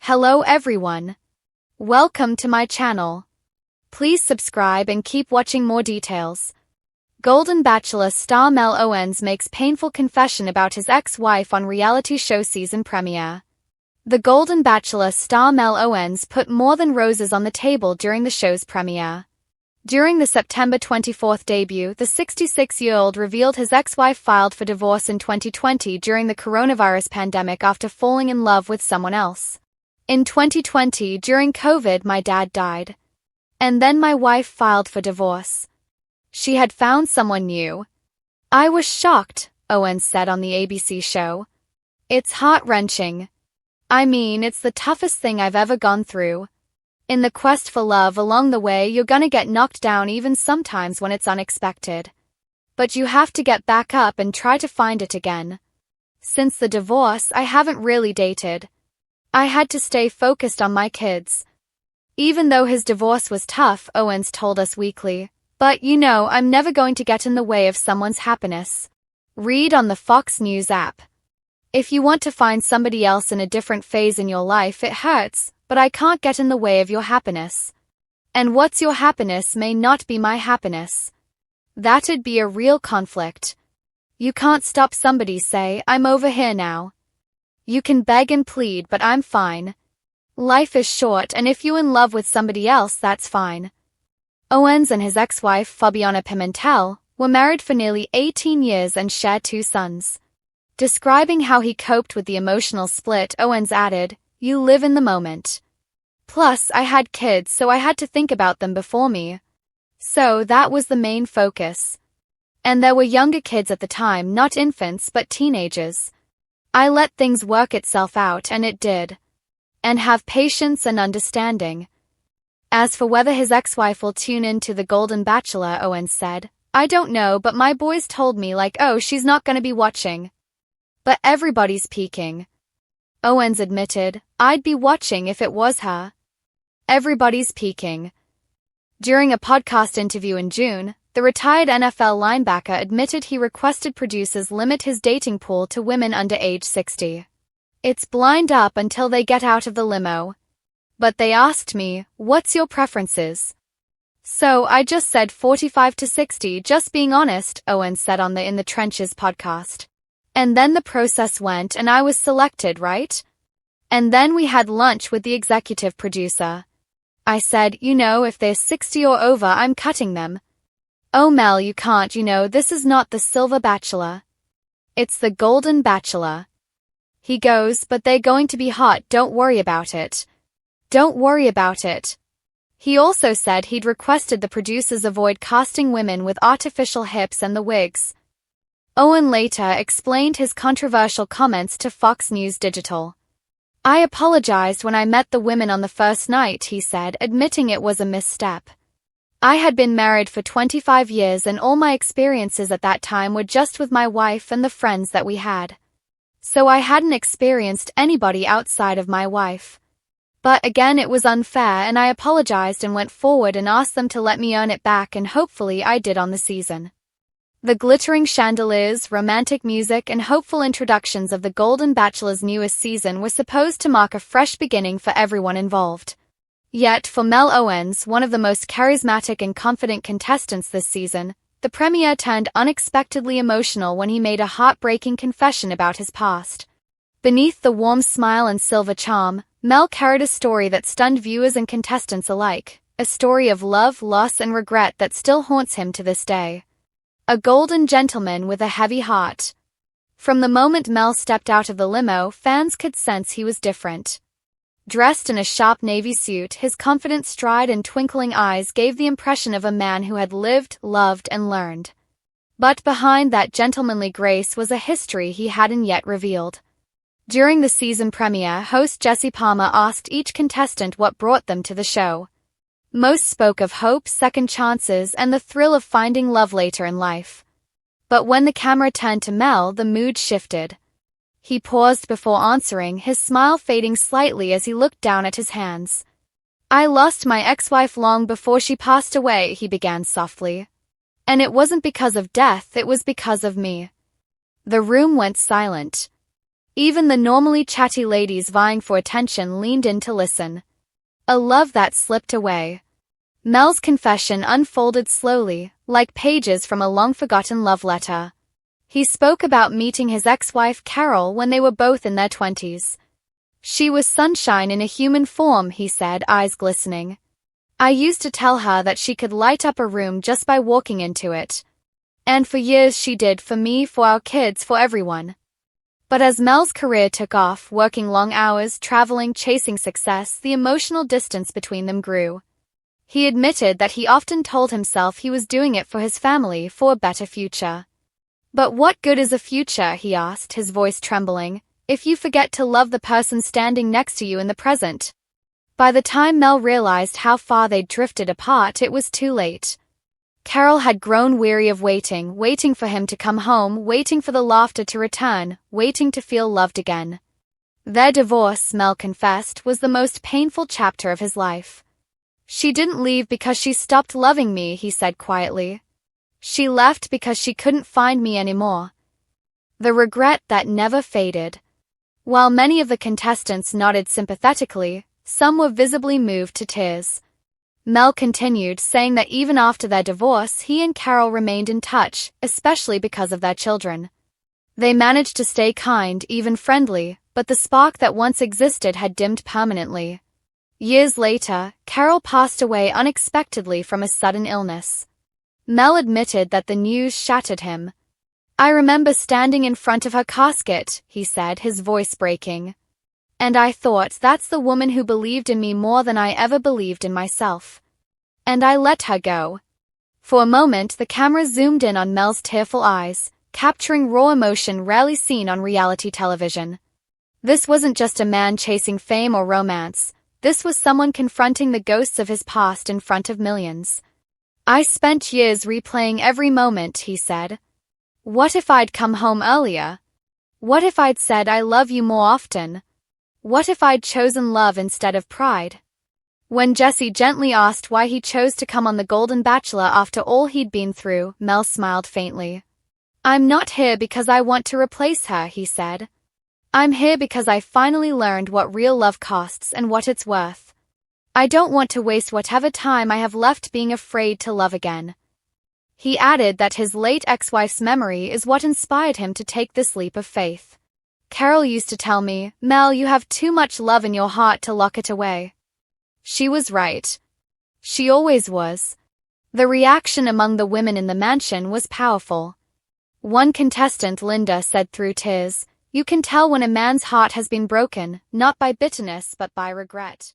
Hello everyone. Welcome to my channel. Please subscribe and keep watching more details. Golden Bachelor star Mel Owens makes painful confession about his ex-wife on reality show season premiere. The Golden Bachelor star Mel Owens put more than roses on the table during the show's premiere. During the September 24 debut, the 66-year-old revealed his ex-wife filed for divorce in 2020 during the coronavirus pandemic after falling in love with someone else. In 2020, during COVID, my dad died. And then my wife filed for divorce. She had found someone new. I was shocked, Owens said on the ABC show. It's heart-wrenching. I mean, it's the toughest thing I've ever gone through. In the quest for love along the way, you're gonna get knocked down even sometimes when it's unexpected. But you have to get back up and try to find it again. Since the divorce, I haven't really dated. I had to stay focused on my kids. Even though his divorce was tough, Owens told Us Weekly. But I'm never going to get in the way of someone's happiness. Read on the Fox News app. If you want to find somebody else in a different phase in your life, it hurts, but I can't get in the way of your happiness. And what's your happiness may not be my happiness. That'd be a real conflict. You can't stop somebody say, I'm over here now. You can beg and plead, but I'm fine. Life is short, and if you're in love with somebody else, that's fine. Owens and his ex-wife, Fabiana Pimentel, were married for nearly 18 years and share 2 sons. Describing how he coped with the emotional split, Owens added, "You live in the moment. Plus, I had kids, so I had to think about them before me. So that was the main focus. And there were younger kids at the time, not infants but teenagers. I let things work itself out, and it did. And have patience and understanding." As for whether his ex-wife will tune in to The Golden Bachelor, Owens said, "I don't know, but my boys told me oh, she's not gonna be watching. But everybody's peeking." Owens admitted, "I'd be watching if it was her. Everybody's peeking." During a podcast interview in June, the retired NFL linebacker admitted he requested producers limit his dating pool to women under age 60. "It's blind up until they get out of the limo. But they asked me, what's your preferences? So I just said 45 to 60, just being honest," Owens said on the In the Trenches podcast. "And then the process went and I was selected, right? And then we had lunch with the executive producer. I said, if they're 60 or over, I'm cutting them. Oh Mel, you can't, this is not the Silver Bachelor. It's the Golden Bachelor." He goes, "But they're going to be hot, don't worry about it. Don't worry about it." He also said he'd requested the producers avoid casting women with artificial hips and the wigs. Owen later explained his controversial comments to Fox News Digital. "I apologized when I met the women on the first night," he said, admitting it was a misstep. "I had been married for 25 years and all my experiences at that time were just with my wife and the friends that we had. So I hadn't experienced anybody outside of my wife. But again, it was unfair and I apologized and went forward and asked them to let me earn it back, and hopefully I did on the season." The glittering chandeliers, romantic music, and hopeful introductions of the Golden Bachelor's newest season were supposed to mark a fresh beginning for everyone involved. Yet, for Mel Owens, one of the most charismatic and confident contestants this season, the premiere turned unexpectedly emotional when he made a heartbreaking confession about his past. Beneath the warm smile and silver charm, Mel carried a story that stunned viewers and contestants alike, a story of love, loss, and regret that still haunts him to this day. A golden gentleman with a heavy heart. From the moment Mel stepped out of the limo, fans could sense he was different. Dressed in a sharp navy suit, his confident stride and twinkling eyes gave the impression of a man who had lived, loved, and learned. But behind that gentlemanly grace was a history he hadn't yet revealed. During the season premiere, host Jesse Palmer asked each contestant what brought them to the show. Most spoke of hope, second chances, and the thrill of finding love later in life. But when the camera turned to Mel, the mood shifted. He paused before answering, his smile fading slightly as he looked down at his hands. "I lost my ex-wife long before she passed away," he began softly. "And it wasn't because of death, it was because of me." The room went silent. Even the normally chatty ladies vying for attention leaned in to listen. A love that slipped away. Mel's confession unfolded slowly, like pages from a long-forgotten love letter. He spoke about meeting his ex-wife Carol when they were both in their 20s. She was sunshine in a human form, he said, eyes glistening. I used to tell her that she could light up a room just by walking into it. And for years she did, for me, for our kids, for everyone. But as Mel's career took off, working long hours, traveling, chasing success, the emotional distance between them grew. He admitted that he often told himself he was doing it for his family, for a better future. But what good is a future, he asked, his voice trembling, if you forget to love the person standing next to you in the present? By the time Mel realized how far they'd drifted apart, it was too late. Carol had grown weary of waiting for him to come home, waiting for the laughter to return, waiting to feel loved again. Their divorce, Mel confessed, was the most painful chapter of his life. She didn't leave because she stopped loving me, he said quietly. She left because she couldn't find me anymore. The regret that never faded. While many of the contestants nodded sympathetically, some were visibly moved to tears. Mel continued, saying that even after their divorce, he and Carol remained in touch, especially because of their children. They managed to stay kind, even friendly, but the spark that once existed had dimmed permanently. Years later, Carol passed away unexpectedly from a sudden illness. Mel admitted that the news shattered him. I remember standing in front of her casket, he said, his voice breaking. And I thought, that's the woman who believed in me more than I ever believed in myself. And I let her go. For a moment, the camera zoomed in on Mel's tearful eyes, capturing raw emotion rarely seen on reality television. This wasn't just a man chasing fame or romance. This was someone confronting the ghosts of his past in front of millions. I spent years replaying every moment, he said. What if I'd come home earlier? What if I'd said I love you more often? What if I'd chosen love instead of pride? When Jesse gently asked why he chose to come on The Golden Bachelor after all he'd been through, Mel smiled faintly. I'm not here because I want to replace her, he said. I'm here because I finally learned what real love costs and what it's worth. I don't want to waste whatever time I have left being afraid to love again. He added that his late ex-wife's memory is what inspired him to take this leap of faith. Carol used to tell me, Mel, you have too much love in your heart to lock it away. She was right. She always was. The reaction among the women in the mansion was powerful. One contestant, Linda, said through tears, you can tell when a man's heart has been broken, not by bitterness but by regret.